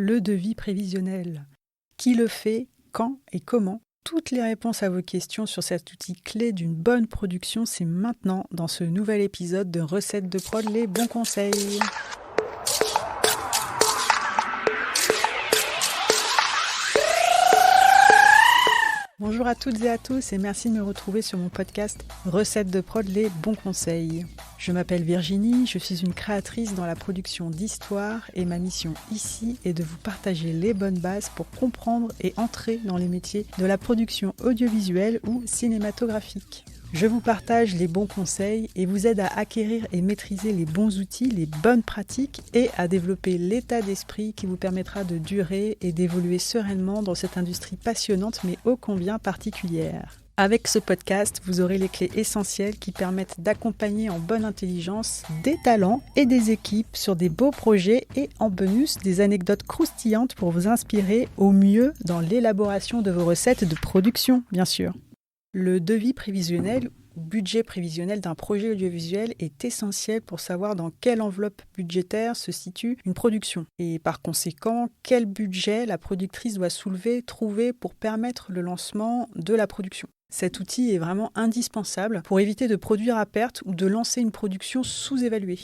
le devis prévisionnel. Qui le fait, quand et comment? Toutes les réponses à vos questions sur cet outil clé d'une bonne production, c'est maintenant dans ce nouvel épisode de Recettes de prod, les bons conseils. Bonjour à toutes et à tous et merci de me retrouver sur mon podcast Recettes de prod, les bons conseils. Je m'appelle Virginie, je suis une créatrice dans la production d'histoires et ma mission ici est de vous partager les bonnes bases pour comprendre et entrer dans les métiers de la production audiovisuelle ou cinématographique. Je vous partage les bons conseils et vous aide à acquérir et maîtriser les bons outils, les bonnes pratiques et à développer l'état d'esprit qui vous permettra de durer et d'évoluer sereinement dans cette industrie passionnante mais ô combien particulière. Avec ce podcast, vous aurez les clés essentielles qui permettent d'accompagner en bonne intelligence des talents et des équipes sur des beaux projets et en bonus des anecdotes croustillantes pour vous inspirer au mieux dans l'élaboration de vos recettes de production, bien sûr. Le devis prévisionnel ou budget prévisionnel d'un projet audiovisuel est essentiel pour savoir dans quelle enveloppe budgétaire se situe une production et par conséquent quel budget la productrice doit trouver pour permettre le lancement de la production. Cet outil est vraiment indispensable pour éviter de produire à perte ou de lancer une production sous-évaluée.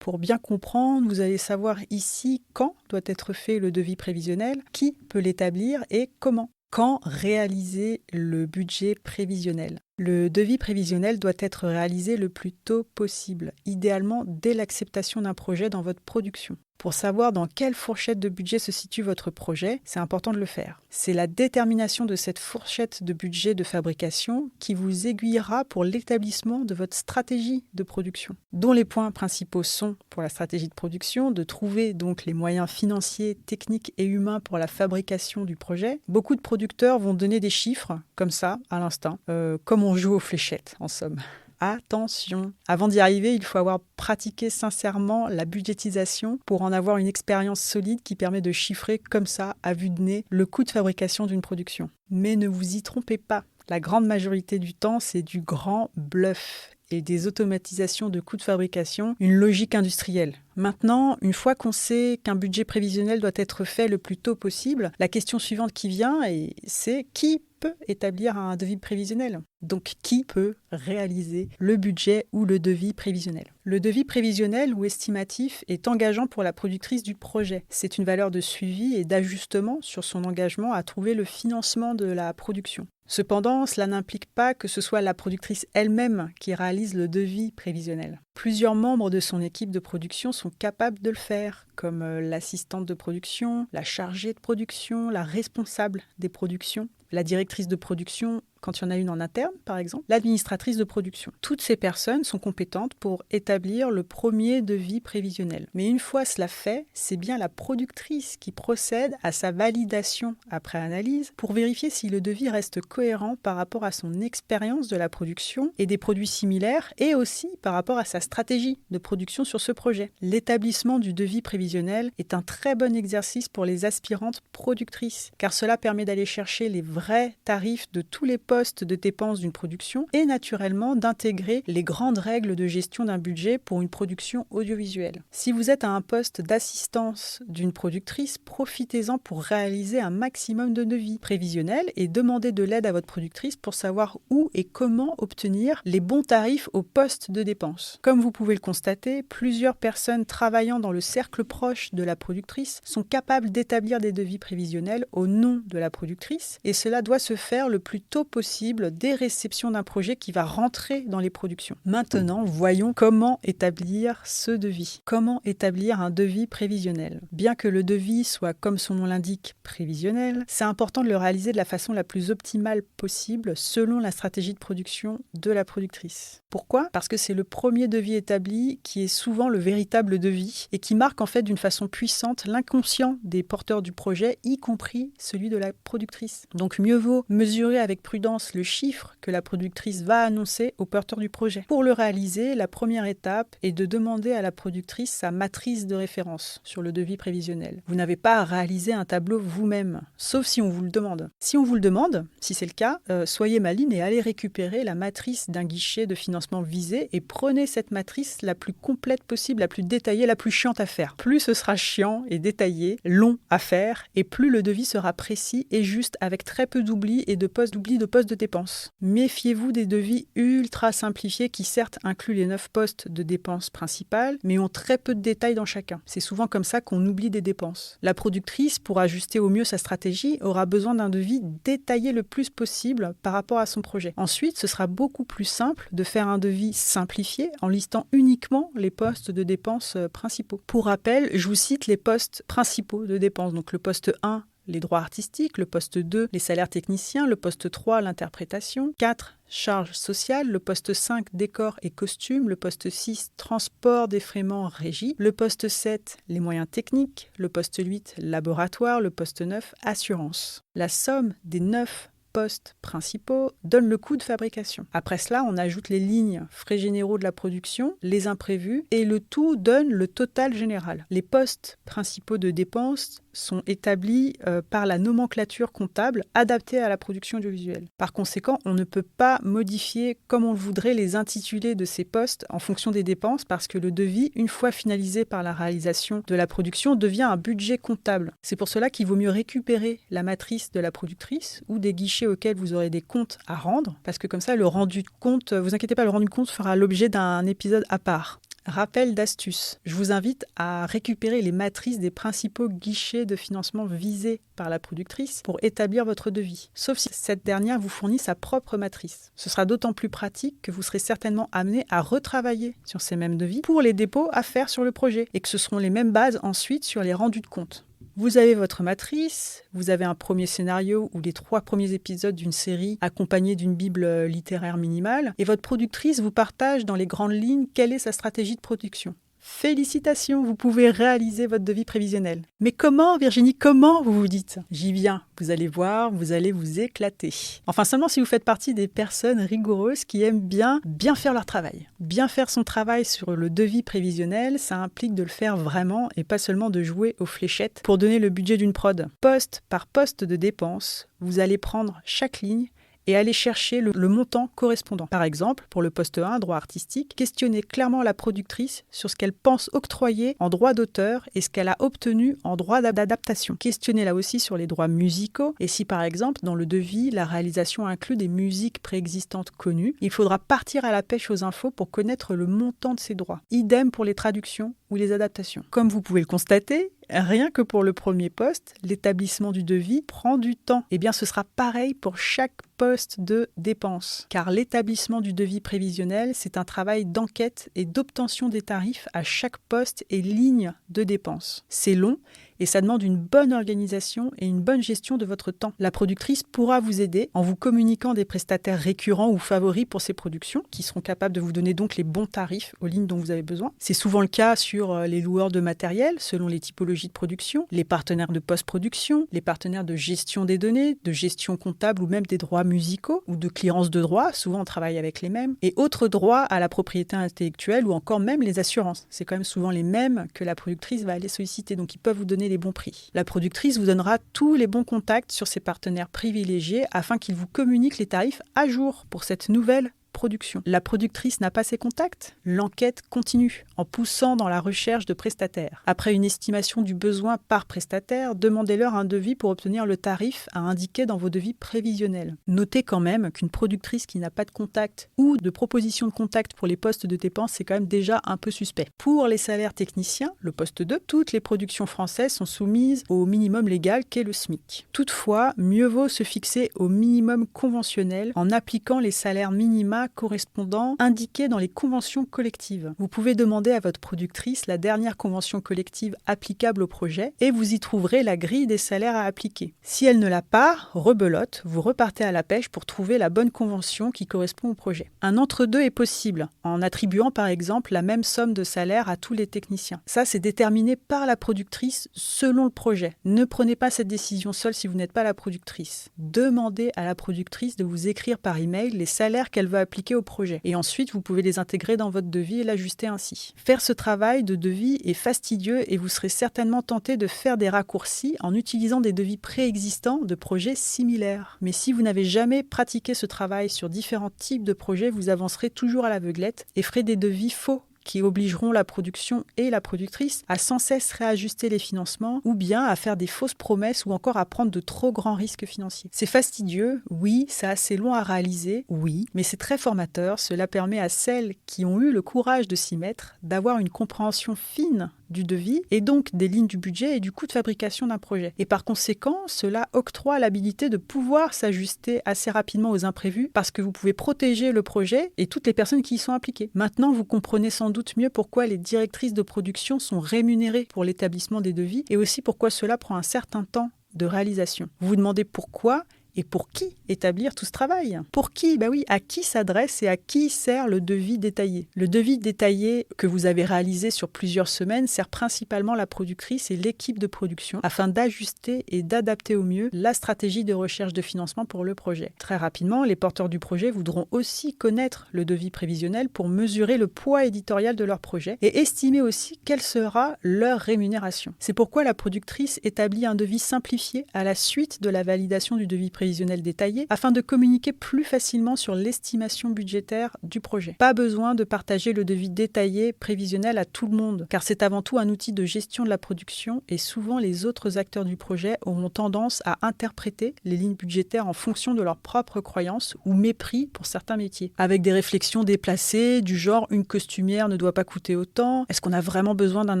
Pour bien comprendre, vous allez savoir ici quand doit être fait le devis prévisionnel, qui peut l'établir et comment. Quand réaliser le budget prévisionnel? Le devis prévisionnel doit être réalisé le plus tôt possible, idéalement dès l'acceptation d'un projet dans votre production. Pour savoir dans quelle fourchette de budget se situe votre projet, c'est important de le faire. C'est la détermination de cette fourchette de budget de fabrication qui vous aiguillera pour l'établissement de votre stratégie de production, dont les points principaux sont, pour la stratégie de production, de trouver donc les moyens financiers, techniques et humains pour la fabrication du projet. Beaucoup de producteurs vont donner des chiffres, comme ça, à l'instinct, comme on joue aux fléchettes, en somme. Attention, avant d'y arriver, il faut avoir pratiqué sincèrement la budgétisation pour en avoir une expérience solide qui permet de chiffrer comme ça, à vue de nez, le coût de fabrication d'une production. Mais ne vous y trompez pas, la grande majorité du temps, c'est du grand bluff et des automatisations de coûts de fabrication, une logique industrielle. Maintenant, une fois qu'on sait qu'un budget prévisionnel doit être fait le plus tôt possible, la question suivante qui vient, c'est qui peut établir un devis prévisionnel? Donc, qui peut réaliser le budget ou le devis prévisionnel? Le devis prévisionnel ou estimatif est engageant pour la productrice du projet. C'est une valeur de suivi et d'ajustement sur son engagement à trouver le financement de la production. Cependant, cela n'implique pas que ce soit la productrice elle-même qui réalise le devis prévisionnel. Plusieurs membres de son équipe de production sont capables de le faire, comme l'assistante de production, la chargée de production, la responsable des productions, la directrice de production, quand il y en a une en interne par exemple, l'administratrice de production. Toutes ces personnes sont compétentes pour établir le premier devis prévisionnel. Mais une fois cela fait, c'est bien la productrice qui procède à sa validation après analyse pour vérifier si le devis reste cohérent par rapport à son expérience de la production et des produits similaires et aussi par rapport à sa stratégie de production sur ce projet. L'établissement du devis prévisionnel est un très bon exercice pour les aspirantes productrices car cela permet d'aller chercher les vrais tarifs de tous les postes de dépenses d'une production et naturellement d'intégrer les grandes règles de gestion d'un budget pour une production audiovisuelle. Si vous êtes à un poste d'assistance d'une productrice, profitez-en pour réaliser un maximum de devis prévisionnels et demandez de l'aide à votre productrice pour savoir où et comment obtenir les bons tarifs au poste de dépense. Comme vous pouvez le constater, plusieurs personnes travaillant dans le cercle proche de la productrice sont capables d'établir des devis prévisionnels au nom de la productrice et cela doit se faire le plus tôt possible dès réception d'un projet qui va rentrer dans les productions. Maintenant, voyons comment établir ce devis. Comment établir un devis prévisionnel? Bien que le devis soit, comme son nom l'indique, prévisionnel, c'est important de le réaliser de la façon la plus optimale possible selon la stratégie de production de la productrice. Pourquoi? Parce que c'est le premier devis établi qui est souvent le véritable devis et qui marque en fait d'une façon puissante l'inconscient des porteurs du projet, y compris celui de la productrice. Donc mieux vaut mesurer avec prudence évidence le chiffre que la productrice va annoncer au porteur du projet. Pour le réaliser, la première étape est de demander à la productrice sa matrice de référence sur le devis prévisionnel. Vous n'avez pas à réaliser un tableau vous-même, sauf si on vous le demande. Si on vous le demande, si c'est le cas, soyez maligne et allez récupérer la matrice d'un guichet de financement visé et prenez cette matrice la plus complète possible, la plus détaillée, la plus chiante à faire. Plus ce sera chiant et détaillé, long à faire, et plus le devis sera précis et juste avec très peu d'oubli et de postes de dépenses. Méfiez-vous des devis ultra simplifiés qui certes incluent les 9 postes de dépenses principales, mais ont très peu de détails dans chacun. C'est souvent comme ça qu'on oublie des dépenses. La productrice, pour ajuster au mieux sa stratégie, aura besoin d'un devis détaillé le plus possible par rapport à son projet. Ensuite, ce sera beaucoup plus simple de faire un devis simplifié en listant uniquement les postes de dépenses principaux. Pour rappel, je vous cite les postes principaux de dépenses. Donc le poste 1, les droits artistiques, le poste 2, les salaires techniciens, le poste 3, l'interprétation, 4, charges sociales, le poste 5, décors et costumes, le poste 6, transport, défraiement, régie, le poste 7, les moyens techniques, le poste 8, laboratoire, le poste 9, assurance. La somme des 9 postes principaux donne le coût de fabrication. Après cela, on ajoute les lignes frais généraux de la production, les imprévus, et le tout donne le total général. Les postes principaux de dépenses sont établis par la nomenclature comptable adaptée à la production audiovisuelle. Par conséquent, on ne peut pas modifier comme on le voudrait les intitulés de ces postes en fonction des dépenses parce que le devis, une fois finalisé par la réalisation de la production, devient un budget comptable. C'est pour cela qu'il vaut mieux récupérer la matrice de la productrice ou des guichets auxquels vous aurez des comptes à rendre parce que comme ça, le rendu de compte, vous inquiétez pas, le rendu de compte fera l'objet d'un épisode à part. Rappel d'astuce. Je vous invite à récupérer les matrices des principaux guichets de financement visés par la productrice pour établir votre devis, sauf si cette dernière vous fournit sa propre matrice. Ce sera d'autant plus pratique que vous serez certainement amené à retravailler sur ces mêmes devis pour les dépôts à faire sur le projet et que ce seront les mêmes bases ensuite sur les rendus de compte. Vous avez votre matrice, vous avez un premier scénario ou les 3 premiers épisodes d'une série accompagnés d'une bible littéraire minimale et votre productrice vous partage dans les grandes lignes quelle est sa stratégie de production. Félicitations, vous pouvez réaliser votre devis prévisionnel. Mais comment, Virginie, comment vous vous dites ? J'y viens, vous allez voir, vous allez vous éclater. Enfin, seulement si vous faites partie des personnes rigoureuses qui aiment bien faire leur travail. Bien faire son travail sur le devis prévisionnel, ça implique de le faire vraiment et pas seulement de jouer aux fléchettes pour donner le budget d'une prod. Poste par poste de dépense, vous allez prendre chaque ligne et aller chercher le montant correspondant. Par exemple, pour le poste 1, droit artistique, questionnez clairement la productrice sur ce qu'elle pense octroyer en droit d'auteur et ce qu'elle a obtenu en droit d'adaptation. Questionnez-la aussi sur les droits musicaux et si par exemple, dans le devis, la réalisation inclut des musiques préexistantes connues, il faudra partir à la pêche aux infos pour connaître le montant de ces droits. Idem pour les traductions ou les adaptations. Comme vous pouvez le constater, rien que pour le premier poste, l'établissement du devis prend du temps. Eh bien, ce sera pareil pour chaque poste de dépense. Car l'établissement du devis prévisionnel, c'est un travail d'enquête et d'obtention des tarifs à chaque poste et ligne de dépense. C'est long et ça demande une bonne organisation et une bonne gestion de votre temps. La productrice pourra vous aider en vous communiquant des prestataires récurrents ou favoris pour ces productions, qui seront capables de vous donner donc les bons tarifs aux lignes dont vous avez besoin. C'est souvent le cas sur les loueurs de matériel, selon les typologies de production, les partenaires de post-production, les partenaires de gestion des données, de gestion comptable ou même des droits musicaux ou de clearance de droits, souvent on travaille avec les mêmes, et autres droits à la propriété intellectuelle ou encore même les assurances. C'est quand même souvent les mêmes que la productrice va aller solliciter, donc ils peuvent vous donner les bons prix. La productrice vous donnera tous les bons contacts sur ses partenaires privilégiés afin qu'ils vous communiquent les tarifs à jour pour cette nouvelle production. La productrice n'a pas ses contacts ? L'enquête continue en poussant dans la recherche de prestataires. Après une estimation du besoin par prestataire, demandez-leur un devis pour obtenir le tarif à indiquer dans vos devis prévisionnels. Notez quand même qu'une productrice qui n'a pas de contact ou de proposition de contact pour les postes de dépenses, c'est quand même déjà un peu suspect. Pour les salaires techniciens, le poste 2, toutes les productions françaises sont soumises au minimum légal qu'est le SMIC. Toutefois, mieux vaut se fixer au minimum conventionnel en appliquant les salaires minima schéma correspondant indiqué dans les conventions collectives. Vous pouvez demander à votre productrice la dernière convention collective applicable au projet et vous y trouverez la grille des salaires à appliquer. Si elle ne l'a pas, rebelote, vous repartez à la pêche pour trouver la bonne convention qui correspond au projet. Un entre-deux est possible, en attribuant par exemple la même somme de salaire à tous les techniciens. Ça, c'est déterminé par la productrice selon le projet. Ne prenez pas cette décision seule si vous n'êtes pas la productrice. Demandez à la productrice de vous écrire par email les salaires qu'elle veut appliquer au projet. Et ensuite, vous pouvez les intégrer dans votre devis et l'ajuster ainsi. Faire ce travail de devis est fastidieux et vous serez certainement tenté de faire des raccourcis en utilisant des devis préexistants de projets similaires. Mais si vous n'avez jamais pratiqué ce travail sur différents types de projets, vous avancerez toujours à l'aveuglette et ferez des devis faux qui obligeront la production et la productrice à sans cesse réajuster les financements ou bien à faire des fausses promesses ou encore à prendre de trop grands risques financiers. C'est fastidieux, oui, c'est assez long à réaliser, oui, mais c'est très formateur. Cela permet à celles qui ont eu le courage de s'y mettre d'avoir une compréhension fine du devis et donc des lignes du budget et du coût de fabrication d'un projet. Et par conséquent, cela octroie l'habilité de pouvoir s'ajuster assez rapidement aux imprévus parce que vous pouvez protéger le projet et toutes les personnes qui y sont impliquées. Maintenant, vous comprenez sans doute mieux pourquoi les directrices de production sont rémunérées pour l'établissement des devis et aussi pourquoi cela prend un certain temps de réalisation. Vous vous demandez pourquoi et pour qui établir tout ce travail? Pour qui? Oui, à qui s'adresse et à qui sert le devis détaillé? Le devis détaillé que vous avez réalisé sur plusieurs semaines sert principalement la productrice et l'équipe de production afin d'ajuster et d'adapter au mieux la stratégie de recherche de financement pour le projet. Très rapidement, les porteurs du projet voudront aussi connaître le devis prévisionnel pour mesurer le poids éditorial de leur projet et estimer aussi quelle sera leur rémunération. C'est pourquoi la productrice établit un devis simplifié à la suite de la validation du devis prévisionnel détaillé afin de communiquer plus facilement sur l'estimation budgétaire du projet. Pas besoin de partager le devis détaillé prévisionnel à tout le monde, car c'est avant tout un outil de gestion de la production et souvent les autres acteurs du projet auront tendance à interpréter les lignes budgétaires en fonction de leurs propres croyances ou mépris pour certains métiers, avec des réflexions déplacées du genre une costumière ne doit pas coûter autant, est-ce qu'on a vraiment besoin d'un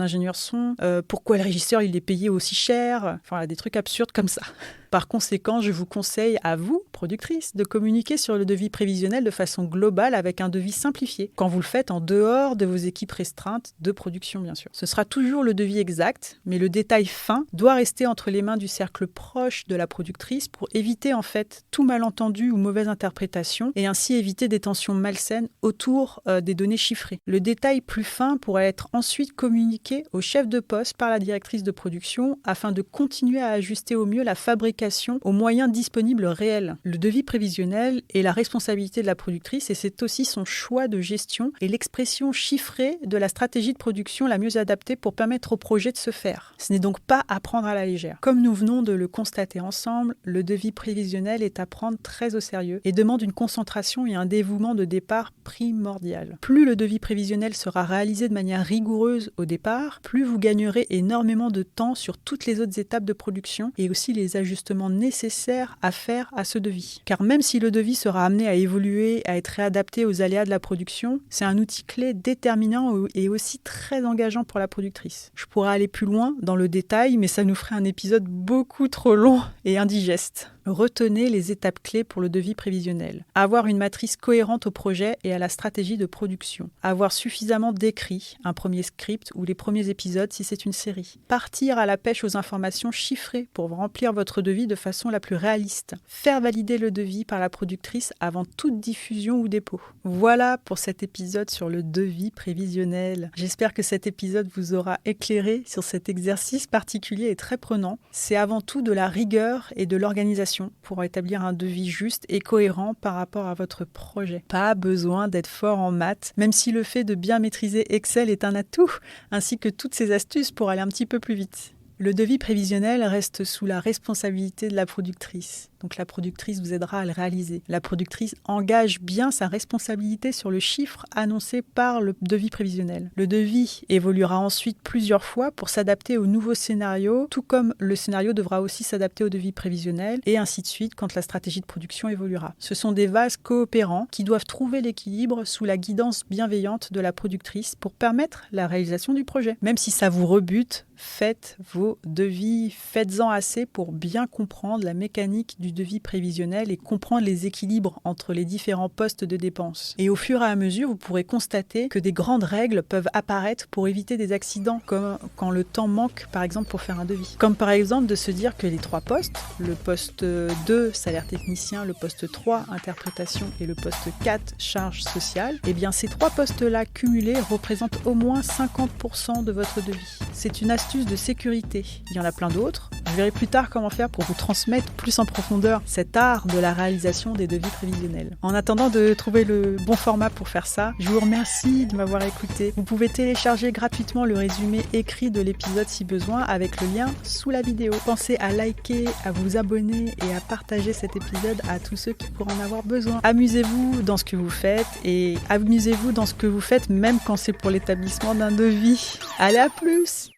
ingénieur son, pourquoi le régisseur il est payé aussi cher, enfin des trucs absurdes comme ça. Par conséquent, je vous conseille à vous, productrice, de communiquer sur le devis prévisionnel de façon globale avec un devis simplifié, quand vous le faites en dehors de vos équipes restreintes de production, bien sûr. Ce sera toujours le devis exact, mais le détail fin doit rester entre les mains du cercle proche de la productrice pour éviter en fait tout malentendu ou mauvaise interprétation et ainsi éviter des tensions malsaines autour des données chiffrées. Le détail plus fin pourrait être ensuite communiqué au chef de poste par la directrice de production afin de continuer à ajuster au mieux la fabrication aux moyens disponibles réels. Le devis prévisionnel est la responsabilité de la productrice et c'est aussi son choix de gestion et l'expression chiffrée de la stratégie de production la mieux adaptée pour permettre au projet de se faire. Ce n'est donc pas à prendre à la légère. Comme nous venons de le constater ensemble, le devis prévisionnel est à prendre très au sérieux et demande une concentration et un dévouement de départ primordial. Plus le devis prévisionnel sera réalisé de manière rigoureuse au départ, plus vous gagnerez énormément de temps sur toutes les autres étapes de production et aussi les ajustements nécessaires à faire à ce devis. Car même si le devis sera amené à évoluer, à être réadapté aux aléas de la production, c'est un outil clé déterminant et aussi très engageant pour la productrice. Je pourrais aller plus loin dans le détail, mais ça nous ferait un épisode beaucoup trop long et indigeste. Retenez les étapes clés pour le devis prévisionnel. Avoir une matrice cohérente au projet et à la stratégie de production. Avoir suffisamment décrit un premier script ou les premiers épisodes si c'est une série. Partir à la pêche aux informations chiffrées pour remplir votre devis de façon la plus réaliste. Faire valider le devis par la productrice avant toute diffusion ou dépôt. Voilà pour cet épisode sur le devis prévisionnel. J'espère que cet épisode vous aura éclairé sur cet exercice particulier et très prenant. C'est avant tout de la rigueur et de l'organisation pour établir un devis juste et cohérent par rapport à votre projet. Pas besoin d'être fort en maths, même si le fait de bien maîtriser Excel est un atout, ainsi que toutes ces astuces pour aller un petit peu plus vite. Le devis prévisionnel reste sous la responsabilité de la productrice. Donc la productrice vous aidera à le réaliser. La productrice engage bien sa responsabilité sur le chiffre annoncé par le devis prévisionnel. Le devis évoluera ensuite plusieurs fois pour s'adapter au nouveau scénario, tout comme le scénario devra aussi s'adapter au devis prévisionnel, et ainsi de suite quand la stratégie de production évoluera. Ce sont des vases coopérants qui doivent trouver l'équilibre sous la guidance bienveillante de la productrice pour permettre la réalisation du projet. Même si ça vous rebute, faites vos vos devis. Faites-en assez pour bien comprendre la mécanique du devis prévisionnel et comprendre les équilibres entre les différents postes de dépenses. Et au fur et à mesure, vous pourrez constater que des grandes règles peuvent apparaître pour éviter des accidents, comme quand le temps manque, par exemple, pour faire un devis. Comme par exemple de se dire que les 3 postes, le poste 2, salaire technicien, le poste 3, interprétation et le poste 4, charge sociale, eh bien ces 3 postes-là cumulés représentent au moins 50% de votre devis. C'est une astuce de sécurité. Il y en a plein d'autres. Je verrai plus tard comment faire pour vous transmettre plus en profondeur cet art de la réalisation des devis prévisionnels. En attendant de trouver le bon format pour faire ça, je vous remercie de m'avoir écouté. Vous pouvez télécharger gratuitement le résumé écrit de l'épisode si besoin avec le lien sous la vidéo. Pensez à liker, à vous abonner et à partager cet épisode à tous ceux qui pourraient en avoir besoin. Amusez-vous dans ce que vous faites et amusez-vous dans ce que vous faites même quand c'est pour l'établissement d'un devis. Allez, à plus!